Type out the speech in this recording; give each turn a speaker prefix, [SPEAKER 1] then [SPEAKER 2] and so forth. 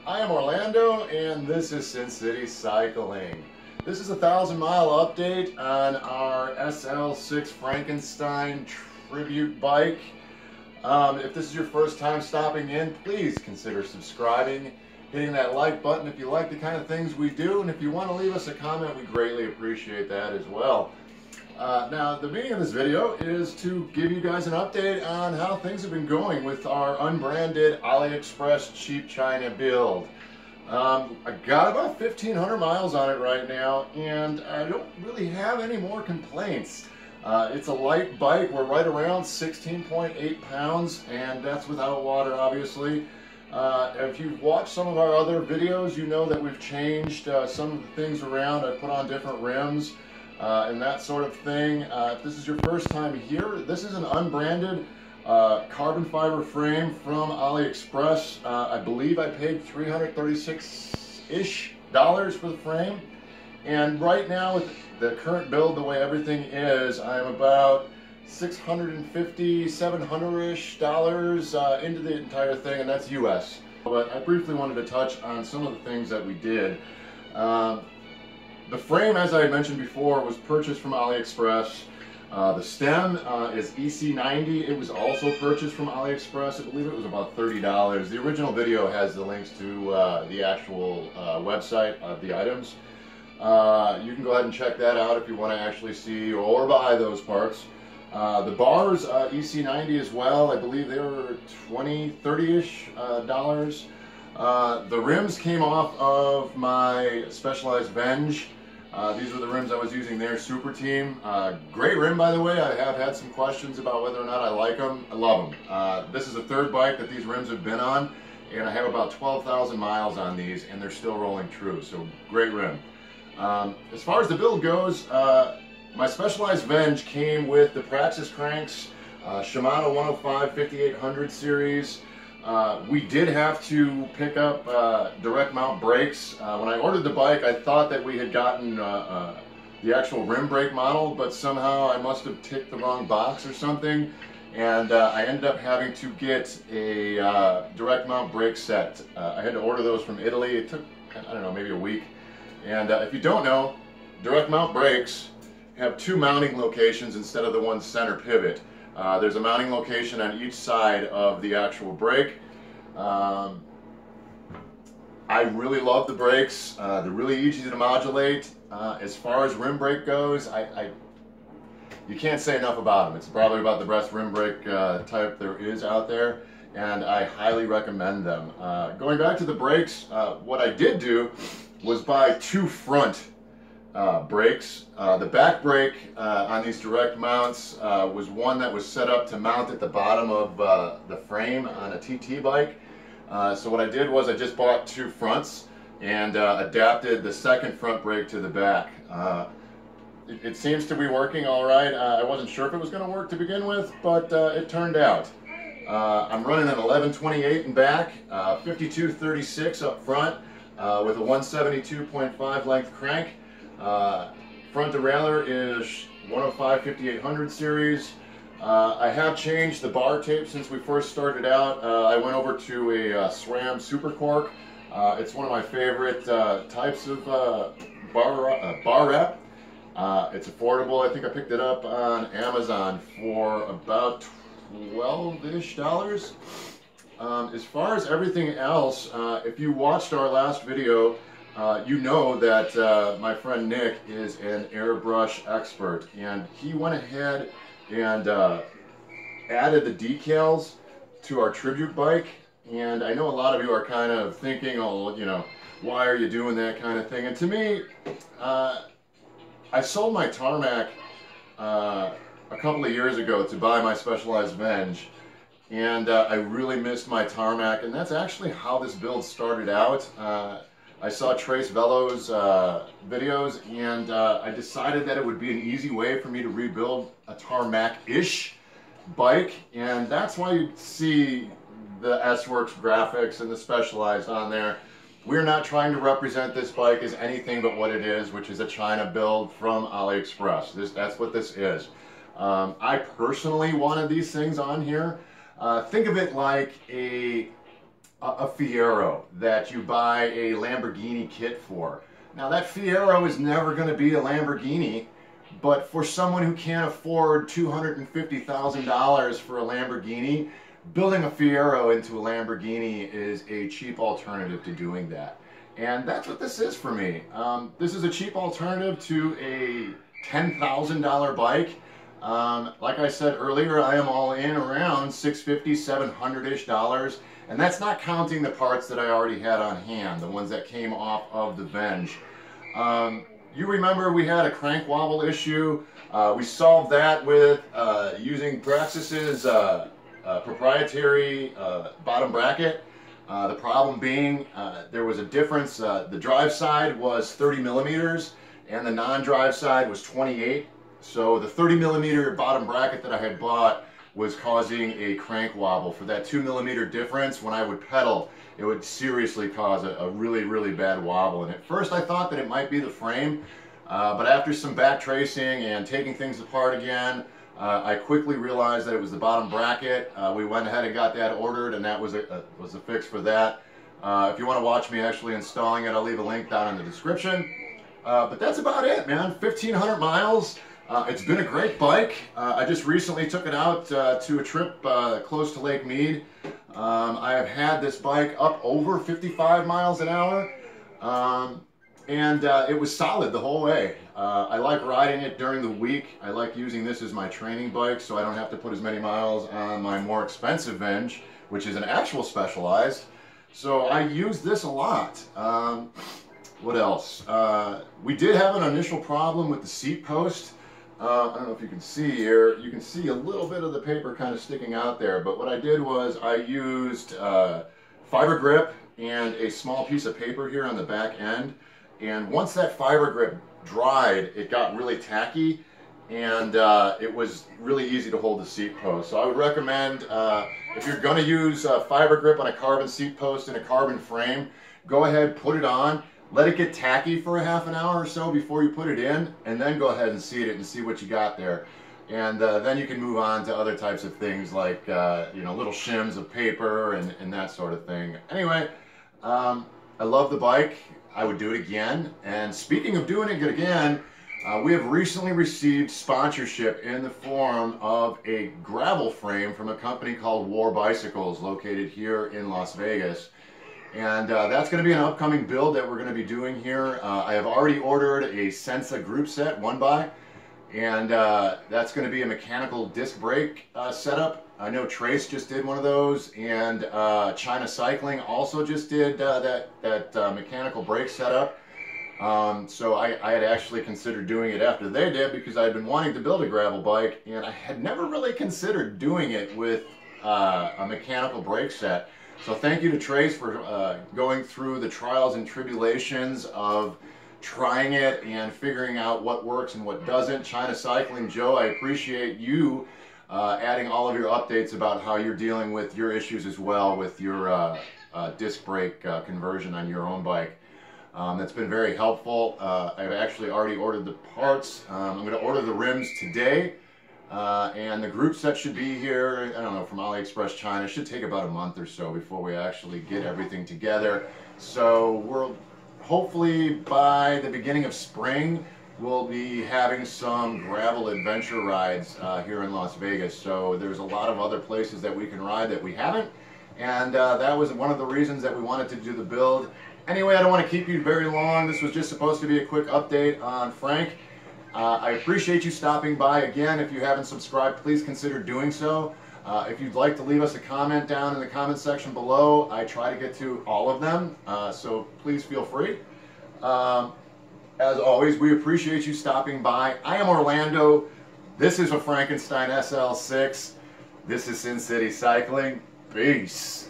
[SPEAKER 1] I am Orlando and this is Sin City Cycling. This is a 1,000-mile update on our SL6 Frankenstein tribute bike. If this is your first time stopping in, please consider subscribing, hitting that like button if you like the kind of things we do, and if you want to leave us a comment, we greatly appreciate that as well. Now, the meaning of this video is to give you guys an update on how things have been going with our unbranded Aliexpress cheap China build. I got about 1,500 miles on it right now, and I don't really have any more complaints. It's a light bike. We're right around 16.8 pounds, and that's without water, obviously. If you've watched some of our other videos, you know that we've changed some of the things around. I put on different rims and that sort of thing. If this is your first time here, this is an unbranded carbon fiber frame from Aliexpress. I believe I paid $336-ish for the frame. And right now, with the current build, the way everything is, I'm about $650, $700-ish into the entire thing, and that's US. But I briefly wanted to touch on some of the things that we did. The frame, as I mentioned before, was purchased from Aliexpress. The stem is EC90. It was also purchased from Aliexpress. I believe it was about $30. The original video has the links to the actual website of the items. You can go ahead and check that out if you want to actually see or buy those parts. The bars, EC90 as well. I believe they were $20, $30-ish dollars. The rims came off of my Specialized Venge. These were the rims I was using there, Super Team. Great rim, by the way. I have had some questions about whether or not I like them. I love them. This is the third bike that these rims have been on, and I have about 12,000 miles on these, and they're still rolling true, so great rim. As far as the build goes, my Specialized Venge came with the Praxis cranks, Shimano 105 5800 series. We did have to pick up direct mount brakes. When I ordered the bike, I thought that we had gotten the actual rim brake model, but somehow I must have ticked the wrong box or something, and I ended up having to get a direct mount brake set. I had to order those from Italy. It took, I don't know, maybe a week. And if you don't know, direct mount brakes have two mounting locations instead of the one center pivot. There's a mounting location on each side of the actual brake. I really love the brakes. They're really easy to modulate. As far as rim brake goes, you can't say enough about them. It's probably about the best rim brake type there is out there, and I highly recommend them. Going back to the brakes, what I did do was buy two front brakes. The back brake on these direct mounts was one that was set up to mount at the bottom of the frame on a TT bike. So what I did was I just bought two fronts and adapted the second front brake to the back. It seems to be working all right. I wasn't sure if it was going to work to begin with, but it turned out. I'm running an 1128 in back, 5236 up front with a 172.5 length crank. Front derailleur is 105 5800 series. I have changed the bar tape since we first started out. I went over to a SRAM Super Cork. It's one of my favorite types of bar wrap. It's affordable. I think I picked it up on Amazon for about $12-ish. As far as everything else, if you watched our last video, you know that my friend Nick is an airbrush expert, and he went ahead and added the decals to our tribute bike. And I know a lot of you are kind of thinking, oh, you know, why are you doing that kind of thing? And to me, I sold my Tarmac a couple of years ago to buy my Specialized Venge, and I really missed my Tarmac, and that's actually how this build started out. I saw Trace Velo's videos, and I decided that it would be an easy way for me to rebuild a Tarmac-ish bike, and that's why you see the Sworks graphics and the Specialized on there. We're not trying to represent this bike as anything but what it is, which is a China build from Aliexpress. That's what this is. I personally wanted these things on here. Think of it like a a Fiero that you buy a Lamborghini kit for. Now that Fiero is never going to be a Lamborghini, but for someone who can't afford $250,000 for a Lamborghini, building a Fiero into a Lamborghini is a cheap alternative to doing that. And that's what this is for me. This is a cheap alternative to a $10,000 bike. Like I said earlier, I am all in around $650, $700-ish dollars. And that's not counting the parts that I already had on hand, the ones that came off of the Venge. You remember we had a crank wobble issue. We solved that with using Praxis's proprietary bottom bracket. The problem being there was a difference. The drive side was 30 millimeters and the non-drive side was 28. So the 30 millimeter bottom bracket that I had bought was causing a crank wobble. For that 2 millimeter difference, when I would pedal, it would seriously cause a really, really bad wobble. And at first I thought that it might be the frame, but after some back tracing and taking things apart again, I quickly realized that it was the bottom bracket. We went ahead and got that ordered, and that was a fix for that. If you want to watch me actually installing it, I'll leave a link down in the description. But that's about it, man. 1,500 miles. It's been a great bike. I just recently took it out to a trip close to Lake Mead. I have had this bike up over 55 miles an hour, and it was solid the whole way. I like riding it during the week. I like using this as my training bike so I don't have to put as many miles on my more expensive Venge, which is an actual Specialized. So I use this a lot. What else? We did have an initial problem with the seat post. I don't know if you can see here. You can see a little bit of the paper kind of sticking out there, but what I did was I used fiber grip and a small piece of paper here on the back end, and once that fiber grip dried, it got really tacky, and it was really easy to hold the seat post. So I would recommend, if you're going to use fiber grip on a carbon seat post and a carbon frame, go ahead, put it on. Let it get tacky for a half an hour or so before you put it in, and then go ahead and seat it and see what you got there. And then you can move on to other types of things like, you know, little shims of paper and that sort of thing. Anyway, I love the bike. I would do it again. And speaking of doing it again, we have recently received sponsorship in the form of a gravel frame from a company called War Bicycles located here in Las Vegas. And that's going to be an upcoming build that we're going to be doing here. I have already ordered a Sensa group set 1x, and that's going to be a mechanical disc brake setup. I know Trace just did one of those, and China Cycling also just did that mechanical brake setup. So I had actually considered doing it after they did because I had been wanting to build a gravel bike, and I had never really considered doing it with a mechanical brake set. So thank you to Trace for going through the trials and tribulations of trying it and figuring out what works and what doesn't. China Cycling, Joe, I appreciate you adding all of your updates about how you're dealing with your issues as well with your disc brake conversion on your own bike. That's been very helpful. I've actually already ordered the parts. I'm going to order the rims today. And the group set should be here, I don't know, from Aliexpress China. It should take about a month or so before we actually get everything together. So we're hopefully by the beginning of spring, we'll be having some gravel adventure rides here in Las Vegas. So there's a lot of other places that we can ride that we haven't. And that was one of the reasons that we wanted to do the build. Anyway, I don't want to keep you very long. This was just supposed to be a quick update on Frank. I appreciate you stopping by. Again, if you haven't subscribed, please consider doing so. If you'd like to leave us a comment down in the comment section below, I try to get to all of them, so please feel free. As always, we appreciate you stopping by. I am Orlando. This is a Frankenstein SL6. This is Sin City Cycling. Peace.